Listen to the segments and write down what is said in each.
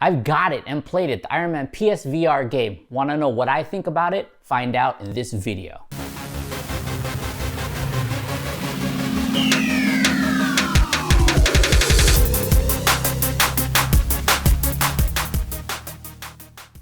I've got it and played it, the Iron Man PSVR game. Wanna know what I think about it? Find out in this video.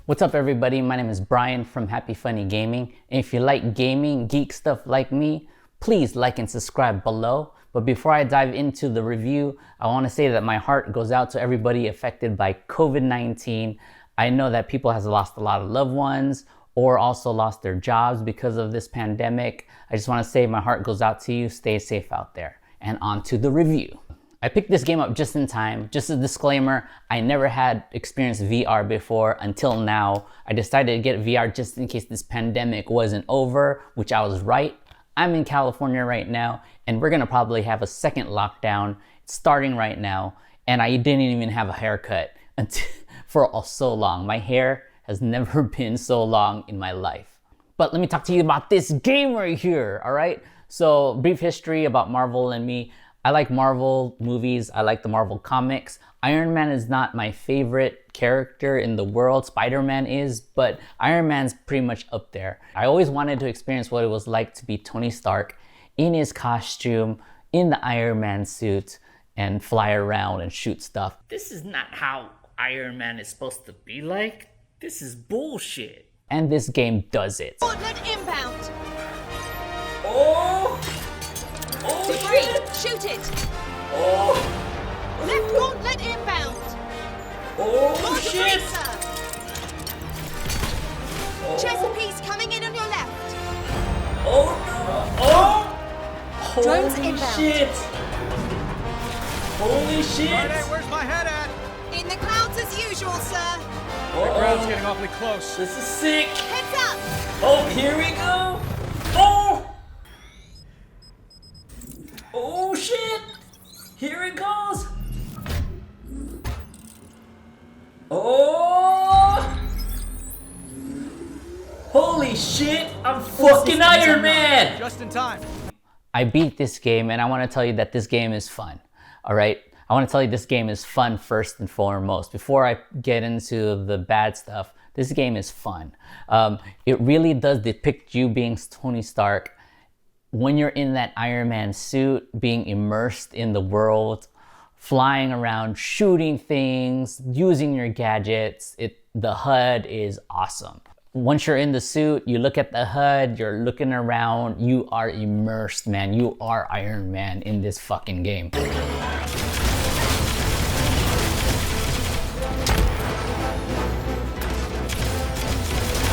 What's up everybody, my name is Brian from Happy Funny Gaming. And if you like gaming, geek stuff like me, please like and subscribe below. But before I dive into the review, I want to say that my heart goes out to everybody affected by COVID-19. I know that people have lost a lot of loved ones or also lost their jobs because of this pandemic. I just want to say my heart goes out to you. Stay safe out there. And on to the review. I picked this game up just in time. Just a disclaimer, I never had experienced VR before until now. I decided to get VR just in case this pandemic wasn't over, which I was right. I'm in California right now, and we're gonna probably have a second lockdown. It's starting right now, and I didn't even have a haircut for so long. My hair has never been so long in my life. But let me talk to you about this game right here, all right? So, brief history about Marvel and me. I like Marvel movies, I like the Marvel comics. Iron Man is not my favorite character in the world, Spider-Man is, but Iron Man's pretty much up there. I always wanted to experience what it was like to be Tony Stark in his costume, in the Iron Man suit, and fly around and shoot stuff. This is not how Iron Man is supposed to be like. This is bullshit. And this game does it. Gauntlet inbound. Oh! Oh, Debris, shoot it! Oh! Left gauntlet inbound! Oh, More shit! debris, sir! Chest piece coming in on your left! Oh, no! Oh! Drones Holy inbound. shit! Holy shit! Friday, where's my head at? In the clouds as usual, sir! The ground's getting awfully close. This is sick! Heads up! Oh, here we go! Oh! Oh, shit! Here it goes! Oh! Holy shit! I'm fucking Iron Man! Just in time. I beat this game and I want to tell you that this game is fun. All right? I want to tell you this game is fun first and foremost. Before I get into the bad stuff, this game is fun. It really does depict you being Tony Stark when you're in that Iron Man suit, being immersed in the world, flying around, shooting things, using your gadgets. The HUD is awesome. Once you're in the suit, you look at the HUD, you're looking around, you are immersed, man. You are Iron Man in this fucking game.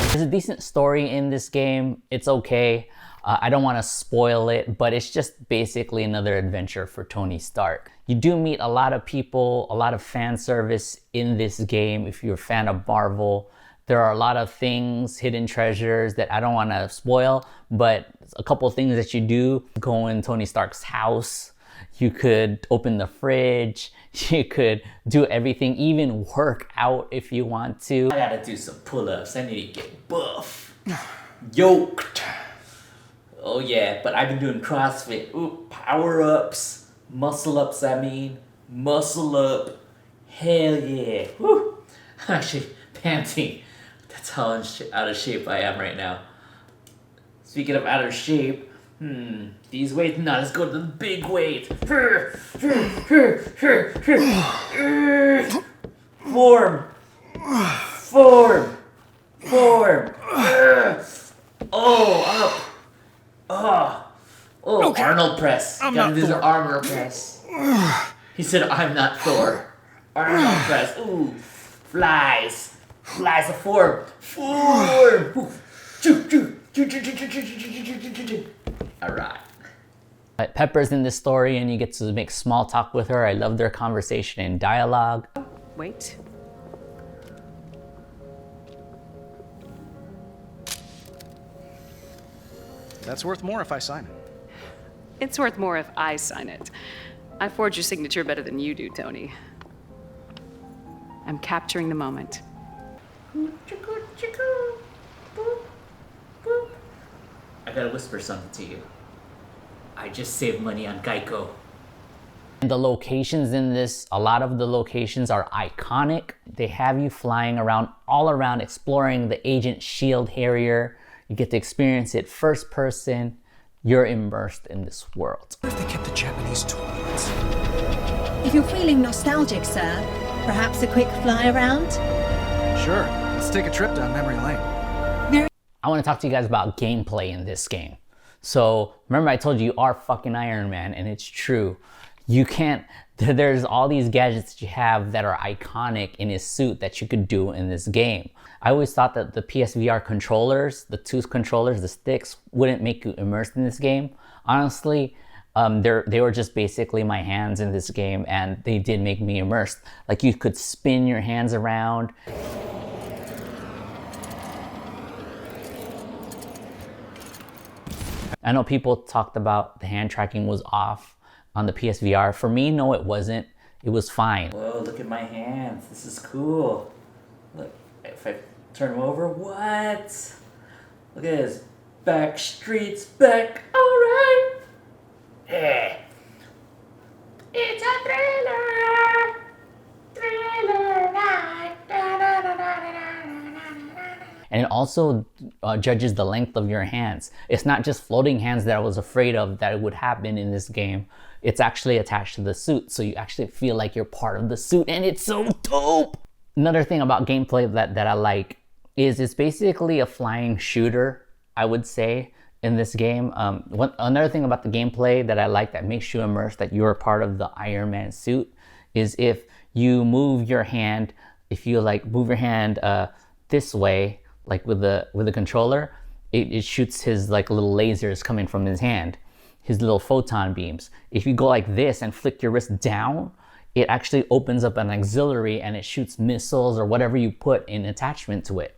There's a decent story in this game. It's okay. I don't want to spoil it, but it's just basically another adventure for Tony Stark. You do meet a lot of people, a lot of fan service in this game. If you're a fan of Marvel, there are a lot of things, hidden treasures that I don't want to spoil, but a couple of things that you do. Go in Tony Stark's house. You could open the fridge. You could do everything, even work out if you want to. I gotta do some pull-ups. I need to get buff, yoked. Oh yeah, but I've been doing CrossFit. Ooh, power-ups, muscle-ups I mean. Muscle up. Hell yeah. Woo. I'm actually panting. That's how out of shape I am right now. Speaking of out of shape, these weights, no, let's go to the big weight. Form. Oh, up. Oh, okay. Arnold press. Gotta do the armor press. He said, I'm not Thor. Arnold press. Ooh, flies. Flies a form. Alright. Pepper's in this story and you get to make small talk with her. I love their conversation and dialogue. Wait. That's worth more if I sign it. It's worth more if I sign it. I forge your signature better than you do, Tony. I'm capturing the moment. I gotta whisper something to you. I just saved money on Geico. The locations in this, a lot of the locations are iconic. They have you flying around, all around, exploring the Agent Shield Harrier. You get to experience it first person. You're immersed in this world. What if they kept the Japanese toilets? If you're feeling nostalgic, sir, perhaps a quick fly around? Sure. Let's take a trip down memory lane. I want to talk to you guys about gameplay in this game. So remember I told you you are fucking Iron Man, and it's true. You can't, there's all these gadgets that you have that are iconic in his suit that you could do in this game. I always thought that the PSVR controllers, the two controllers, the sticks, wouldn't make you immersed in this game. Honestly, they were just basically my hands in this game, and they did make me immersed. Like, you could spin your hands around. I know people talked about the hand tracking was off on the PSVR. For me, no, it wasn't. It was fine. Whoa, look at my hands. This is cool. Look, if I turn them over, what? Look at this. Back streets back. All right. Yeah. It's a thriller. Thriller night. And it also judges the length of your hands. It's not just floating hands that I was afraid of that would happen in this game. It's actually attached to the suit, so you actually feel like you're part of the suit, and it's so dope. Another thing about gameplay that I like is it's basically a flying shooter, I would say, in this game. Another thing about the gameplay that I like that makes you immersed that you're part of the Iron Man suit is if you move your hand, if you like move your hand this way, like with the controller, it shoots his like little lasers coming from his hand, his little photon beams. If you go like this and flick your wrist down, it actually opens up an auxiliary and it shoots missiles or whatever you put in attachment to it.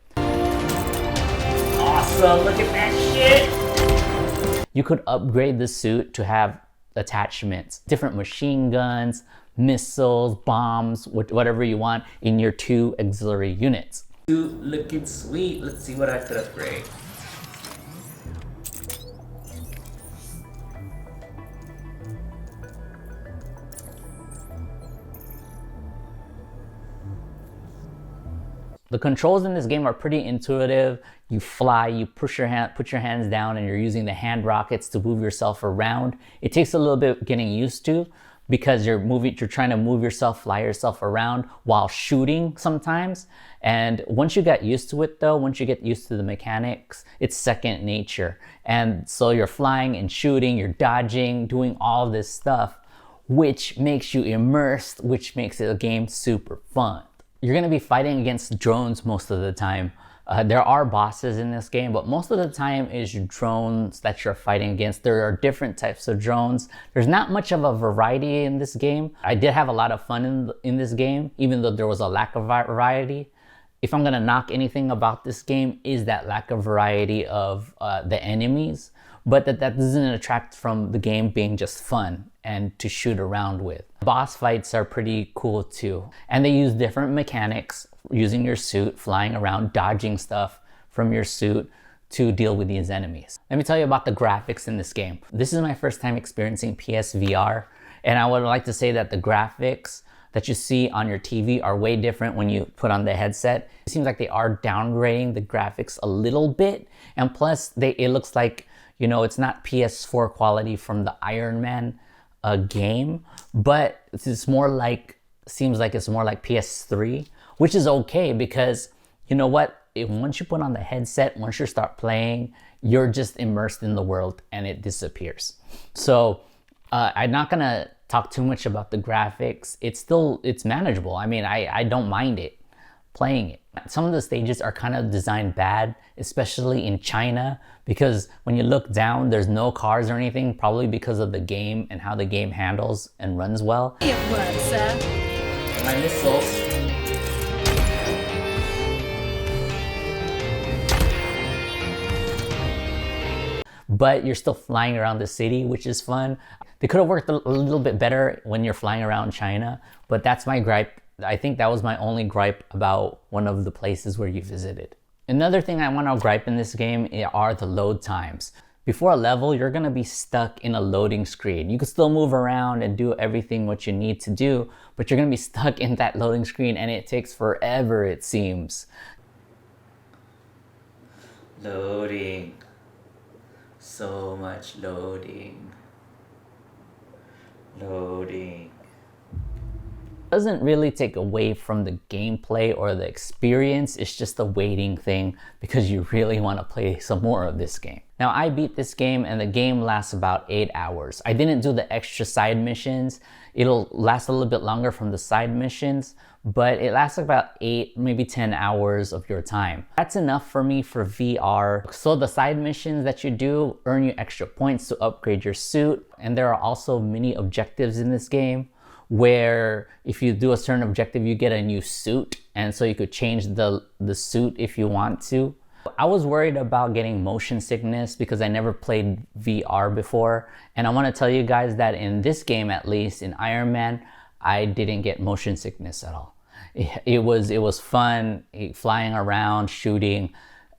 Awesome, look at that shit! You could upgrade the suit to have attachments, different machine guns, missiles, bombs, whatever you want in your 2 auxiliary units. Looking sweet. Let's see what I could upgrade. The controls in this game are pretty intuitive. You fly, you put your hands down, and you're using the hand rockets to move yourself around. It takes a little bit getting used to because you're trying to move yourself, fly yourself around while shooting sometimes. And once you get used to it though, once you get used to the mechanics, it's second nature. And so you're flying and shooting, you're dodging, doing all this stuff, which makes you immersed, which makes a game super fun. You're gonna be fighting against drones most of the time. There are bosses in this game, but most of the time is drones that you're fighting against. There are different types of drones. There's not much of a variety in this game. I did have a lot of fun in this game, even though there was a lack of variety. If I'm gonna knock anything about this game is that lack of variety of the enemies, but that doesn't detract from the game being just fun and to shoot around with. Boss fights are pretty cool too. And they use different mechanics using your suit, flying around, dodging stuff from your suit to deal with these enemies. Let me tell you about the graphics in this game. This is my first time experiencing PSVR, and I would like to say that the graphics that you see on your TV are way different when you put on the headset. It seems like they are downgrading the graphics a little bit, and plus it looks like, you know, it's not PS4 quality from the Iron Man game, but it's more like, seems like it's more like PS3, which is okay because you know what? Once you put on the headset, once you start playing, you're just immersed in the world and it disappears. So I'm not gonna talk too much about the graphics. It's manageable. I mean, I don't mind it playing it. Some of the stages are kind of designed bad, especially in China, because when you look down, there's no cars or anything, probably because of the game and how the game handles and runs well. It works, sir. My missiles. But you're still flying around the city, which is fun. They could have worked a little bit better when you're flying around China, but that's my gripe. I think that was my only gripe about one of the places where you visited. Another thing I want to gripe in this game are the load times. before a level, you're gonna be stuck in a loading screen. You can still move around and do everything what you need to do, but you're gonna be stuck in that loading screen and it takes forever, it seems. Loading. So much loading. Loading. Doesn't really take away from the gameplay or the experience. It's just a waiting thing because you really want to play some more of this game. Now, I beat this game and the game lasts about 8 hours. I didn't do the extra side missions. It'll last a little bit longer from the side missions, but it lasts about 8, maybe 10 hours of your time. That's enough for me for VR. So the side missions that you do earn you extra points to upgrade your suit. And there are also mini objectives in this game, where if you do a certain objective, you get a new suit. And so you could change the suit if you want to. I was worried about getting motion sickness because I never played VR before. And I want to tell you guys that in this game, at least in Iron Man, I didn't get motion sickness at all. It was fun, flying around, shooting.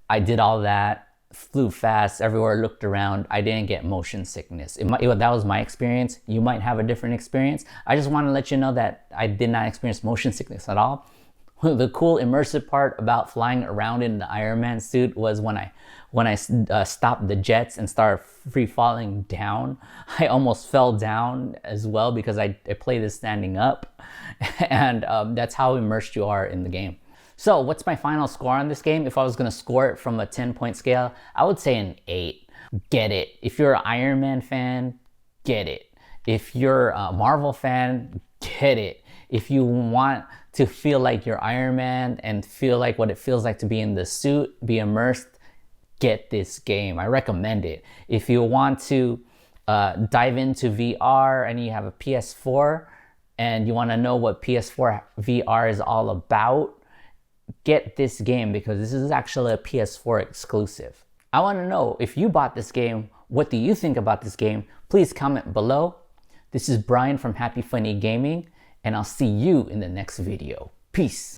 I did all that. Flew fast everywhere, looked around. I didn't get motion sickness. That was my experience. You might have a different experience. I just want to let you know that I did not experience motion sickness at all. The cool immersive part about flying around in the Iron Man suit was when I stopped the jets and started free falling down. I almost fell down as well because I play this standing up, and that's how immersed you are in the game. So what's my final score on this game? If I was gonna score it from a 10-point scale, I would say an 8. Get it. If you're an Iron Man fan, get it. If you're a Marvel fan, get it. If you want to feel like you're Iron Man and feel like what it feels like to be in the suit, be immersed, get this game. I recommend it. If you want to dive into VR and you have a PS4 and you want to know what PS4 VR is all about, get this game because this is actually a PS4 exclusive. I want to know if you bought this game, what do you think about this game? Please comment below. This is Brian from Happy Funny Gaming, and I'll see you in the next video. Peace.